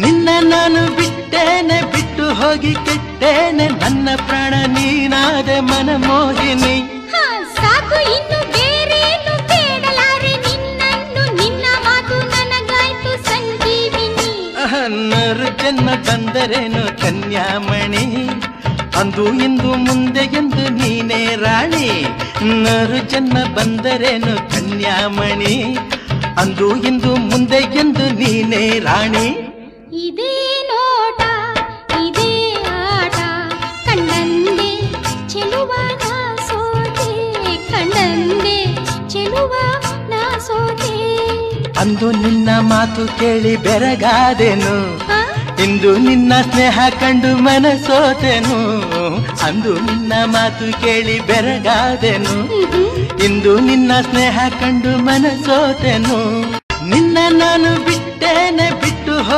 ನಿನ್ನ ನಾನು ಬಿಟ್ಟೇನೆ, ಬಿಟ್ಟು ಹೋಗಿ ಕೆಟ್ಟೇನೆ, ನನ್ನ ಪ್ರಾಣ ನೀನಾದೆ ಮನಮೋಹಿನಿ. ಸಾಕು ಇನ್ನು ಬೇರೇನು ಬೇಡಲಾರೆ ನಿನ್ನನ್ನು, ನಿನ್ನ ಮಾತು ನನಗಾಯ್ತು ಸಂಜೀವಿನಿ. ನರು ಜನ್ಮ ಬಂದರೇನು ಕನ್ಯಾಮಣಿ, ಅಂದು ಇಂದು ಮುಂದೆ ಎಂದು ನೀನೇ ರಾಣಿ. ನರು ಜನ್ಮ ಬಂದರೇನು ಕನ್ಯಾಮಣಿ, ಅಂದು ಇಂದು ಮುಂದೆ ಎಂದು ನೀನೇ ರಾಣಿ. ಇದೇ ನೋಟ ಇದೇ ಆಟ, ಕಂಡಂದೆ ಚೆಲುವ ನಾ ಸೋತೆ, ಕಂಡಂದೆ ಚೆಲುವ ನಾ ಸೋತೆ. ಅಂದು ನಿನ್ನ ಮಾತು ಕೇಳಿ ಬೆರಗಾದೆನು, ಇಂದು ನಿನ್ನ ಸ್ನೇಹ ಕಂಡು ಮನಸೋತೆನು. ಅಂದು ನಿನ್ನ ಮಾತು ಕೇಳಿ ಬೆರಗಾದೆನು, ಇಂದು ನಿನ್ನ ಸ್ನೇಹ ಕಂಡು ಮನಸೋತೆನು. ನಿನ್ನ ನಾನು ಬಿಟ್ಟೇನೆ, ಬಿಟ್ಟು ಹೋಗಿ